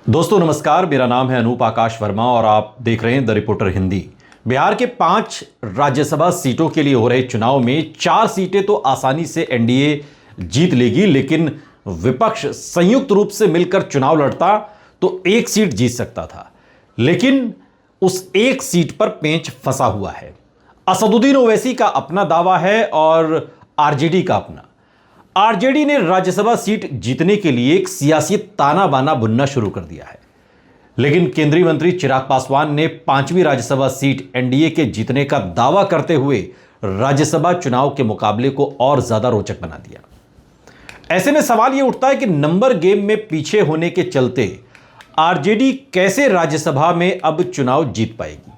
दोस्तों नमस्कार, मेरा नाम है अनूप आकाश वर्मा और आप देख रहे हैं द रिपोर्टर हिंदी। बिहार के 5 राज्यसभा सीटों के लिए हो रहे चुनाव में 4 सीटें तो आसानी से एनडीए जीत लेगी, लेकिन विपक्ष संयुक्त रूप से मिलकर चुनाव लड़ता तो 1 सीट जीत सकता था। लेकिन उस 1 सीट पर पेंच फंसा हुआ है। असदुद्दीन ओवैसी का अपना दावा है और आरजेडी का अपना। आरजेडी ने राज्यसभा सीट जीतने के लिए एक सियासी ताना बाना बुनना शुरू कर दिया है, लेकिन केंद्रीय मंत्री चिराग पासवान ने 5वीं राज्यसभा सीट एनडीए के जीतने का दावा करते हुए राज्यसभा चुनाव के मुकाबले को और ज्यादा रोचक बना दिया। ऐसे में सवाल यह उठता है कि नंबर गेम में पीछे होने के चलते आरजेडी कैसे राज्यसभा में अब चुनाव जीत पाएगी।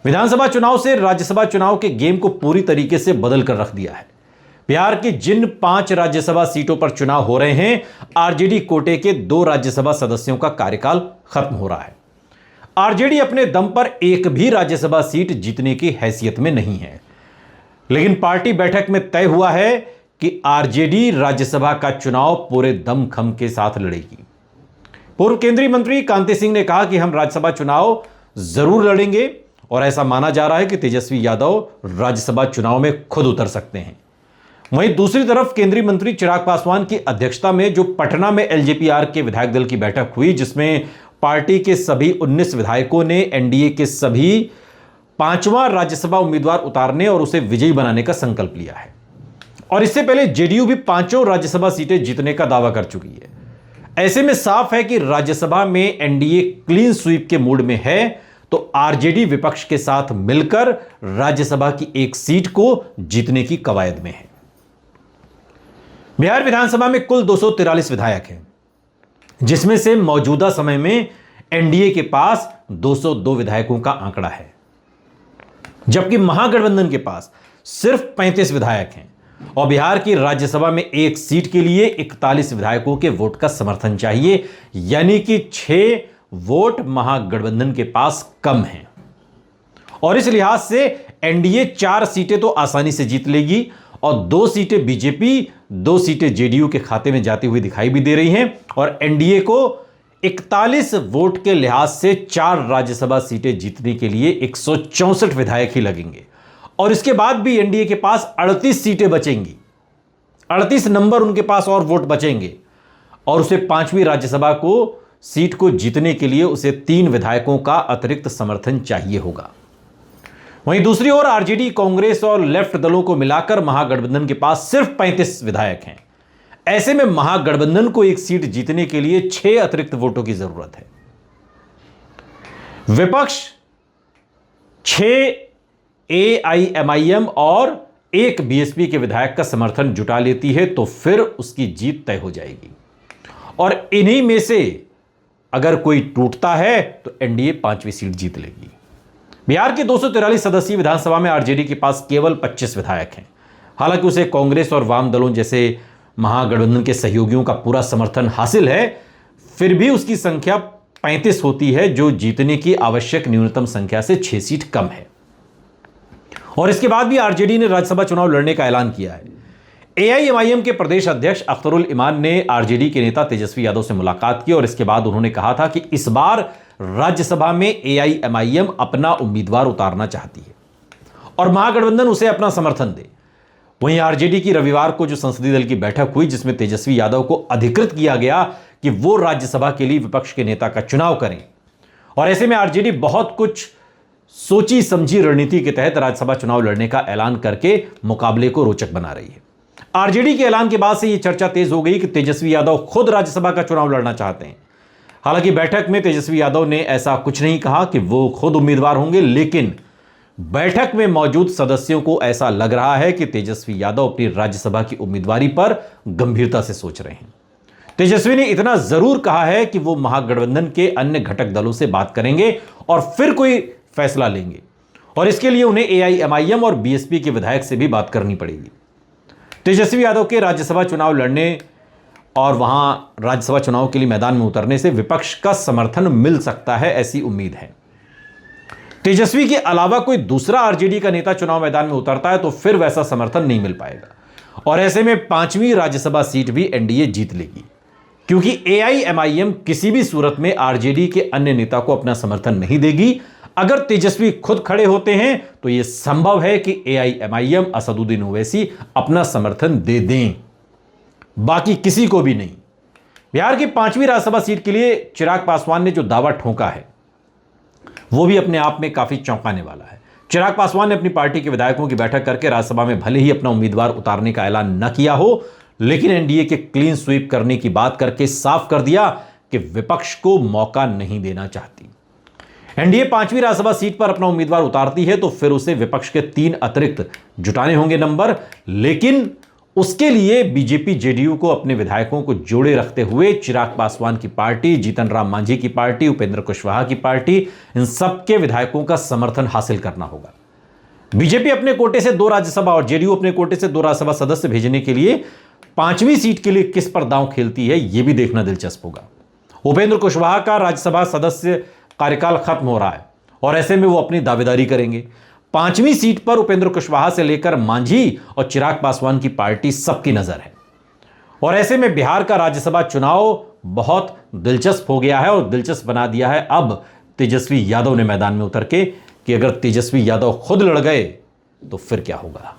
विधानसभा चुनाव से राज्यसभा चुनाव के गेम को पूरी तरीके से बदल कर रख दिया है। बिहार की जिन 5 राज्यसभा सीटों पर चुनाव हो रहे हैं, आरजेडी कोटे के 2 राज्यसभा सदस्यों का कार्यकाल खत्म हो रहा है। आरजेडी अपने दम पर एक भी राज्यसभा सीट जीतने की हैसियत में नहीं है, लेकिन पार्टी बैठक में तय हुआ है कि आरजेडी राज्यसभा का चुनाव पूरे दमखम के साथ लड़ेगी। पूर्व केंद्रीय मंत्री कांति सिंह ने कहा कि हम राज्यसभा चुनाव जरूर लड़ेंगे और ऐसा माना जा रहा है कि तेजस्वी यादव राज्यसभा चुनाव में खुद उतर सकते हैं। वहीं दूसरी तरफ केंद्रीय मंत्री चिराग पासवान की अध्यक्षता में जो पटना में एलजेपीआर के विधायक दल की बैठक हुई, जिसमें पार्टी के सभी 19 विधायकों ने एनडीए के सभी 5वां राज्यसभा उम्मीदवार उतारने और उसे विजयी बनाने का संकल्प लिया है। और इससे पहले जेडीयू भी 5 राज्यसभा सीटें जीतने का दावा कर चुकी है। ऐसे में साफ है कि राज्यसभा में एनडीए क्लीन स्वीप के मूड में है, तो आरजेडी विपक्ष के साथ मिलकर राज्यसभा की 1 सीट को जीतने की कवायद में है। बिहार विधानसभा में कुल 243 विधायक हैं, जिसमें से मौजूदा समय में एनडीए के पास 202 विधायकों का आंकड़ा है, जबकि महागठबंधन के पास सिर्फ 35 विधायक हैं और बिहार की राज्यसभा में 1 सीट के लिए 41 विधायकों के वोट का समर्थन चाहिए, यानी कि 6 वोट महागठबंधन के पास कम हैं। और इस लिहाज से एनडीए 4 सीटें तो आसानी से जीत लेगी और 2 सीटें बीजेपी, 2 सीटें जेडीयू के खाते में जाती हुई दिखाई भी दे रही हैं। और एनडीए को 41 वोट के लिहाज से 4 राज्यसभा सीटें जीतने के लिए 164 विधायक ही लगेंगे और इसके बाद भी एनडीए के पास 38 सीटें बचेंगी। 38 नंबर उनके पास और वोट बचेंगे और उसे 5वीं राज्यसभा को सीट को जीतने के लिए उसे 3 विधायकों का अतिरिक्त समर्थन चाहिए होगा। वहीं दूसरी ओर आरजेडी, कांग्रेस और लेफ्ट दलों को मिलाकर महागठबंधन के पास सिर्फ 35 विधायक हैं। ऐसे में महागठबंधन को 1 सीट जीतने के लिए 6 अतिरिक्त वोटों की जरूरत है। विपक्ष 6 एआईएमआईएम और 1 बीएसपी के विधायक का समर्थन जुटा लेती है तो फिर उसकी जीत तय हो जाएगी और इन्हीं में से अगर कोई टूटता है तो एनडीए 5वीं सीट जीत लेगी। बिहार की 243 सदस्यीय विधानसभा में आरजेडी के पास केवल 25 विधायक हैं। हालांकि उसे कांग्रेस और वाम दलों जैसे महागठबंधन के सहयोगियों का पूरा समर्थन हासिल है, फिर भी उसकी संख्या 35 होती है, जो जीतने की आवश्यक न्यूनतम संख्या से 6 सीट कम है। और इसके बाद भी आरजेडी ने राज्यसभा चुनाव लड़ने का ऐलान किया है। एआईएमआईएम के प्रदेश अध्यक्ष अख्तरुल इमान ने आरजेडी के नेता तेजस्वी यादव से मुलाकात की और इसके बाद उन्होंने कहा था कि इस बार राज्यसभा में एआईएमआईएम अपना उम्मीदवार उतारना चाहती है और महागठबंधन उसे अपना समर्थन दे। वहीं आरजेडी की रविवार को जो संसदीय दल की बैठक हुई, जिसमें तेजस्वी यादव को अधिकृत किया गया कि वो राज्यसभा के लिए विपक्ष के नेता का चुनाव करें। और ऐसे में आरजेडी बहुत कुछ सोची समझी रणनीति के तहत राज्यसभा चुनाव लड़ने का ऐलान करके मुकाबले को रोचक बना रही है। आरजेडी के ऐलान के बाद से यह चर्चा तेज हो गई कि तेजस्वी यादव खुद राज्यसभा का चुनाव लड़ना चाहते हैं। हालांकि बैठक में तेजस्वी यादव ने ऐसा कुछ नहीं कहा कि वो खुद उम्मीदवार होंगे, लेकिन बैठक में मौजूद सदस्यों को ऐसा लग रहा है कि तेजस्वी यादव अपनी राज्यसभा की उम्मीदवारी पर गंभीरता से सोच रहे हैं। तेजस्वी ने इतना जरूर कहा है कि वो महागठबंधन के अन्य घटक दलों से बात करेंगे और फिर कोई फैसला लेंगे और इसके लिए उन्हें एआईएमआईएम और बीएसपी के विधायक से भी बात करनी पड़ेगी। तेजस्वी यादव के राज्यसभा चुनाव लड़ने और वहां राज्यसभा चुनाव के लिए मैदान में उतरने से विपक्ष का समर्थन मिल सकता है, ऐसी उम्मीद है। तेजस्वी के अलावा कोई दूसरा आरजेडी का नेता चुनाव मैदान में उतरता है तो फिर वैसा समर्थन नहीं मिल पाएगा और ऐसे में 5वीं राज्यसभा सीट भी एनडीए जीत लेगी, क्योंकि एआईएमआईएम किसी भी सूरत में आरजेडी के अन्य नेता को अपना समर्थन नहीं देगी। अगर तेजस्वी खुद खड़े होते हैं तो यह संभव है कि एआईएमआईएम असदुद्दीन ओवैसी अपना समर्थन दे दें, बाकी किसी को भी नहीं। बिहार की 5वीं राज्यसभा सीट के लिए चिराग पासवान ने जो दावा ठोका है वो भी अपने आप में काफी चौंकाने वाला है। चिराग पासवान ने अपनी पार्टी के विधायकों की बैठक करके राज्यसभा में भले ही अपना उम्मीदवार उतारने का ऐलान न किया हो, लेकिन एनडीए के क्लीन स्वीप करने की बात करके साफ कर दिया कि विपक्ष को मौका नहीं देना चाहती। एनडीए 5वीं राज्यसभा सीट पर अपना उम्मीदवार उतारती है तो फिर उसे विपक्ष के 3 अतिरिक्त जुटाने होंगे नंबर, लेकिन उसके लिए बीजेपी जेडीयू को अपने विधायकों को जोड़े रखते हुए चिराग पासवान की पार्टी, जीतन राम मांझी की पार्टी, उपेंद्र कुशवाहा की पार्टी, इन सबके विधायकों का समर्थन हासिल करना होगा। बीजेपी अपने कोटे से 2 राज्यसभा और जेडीयू अपने कोटे से 2 राज्यसभा सदस्य भेजने के लिए 5वीं सीट के लिए किस पर दांव खेलती है, यह भी देखना दिलचस्प होगा। उपेंद्र कुशवाहा का राज्यसभा सदस्य कार्यकाल खत्म हो रहा है और ऐसे में वो अपनी दावेदारी करेंगे। 5वीं सीट पर उपेंद्र कुशवाहा से लेकर मांझी और चिराग पासवान की पार्टी सबकी नजर है और ऐसे में बिहार का राज्यसभा चुनाव बहुत दिलचस्प हो गया है और दिलचस्प बना दिया है अब तेजस्वी यादव ने मैदान में उतर के कि अगर तेजस्वी यादव खुद लड़ गए तो फिर क्या होगा।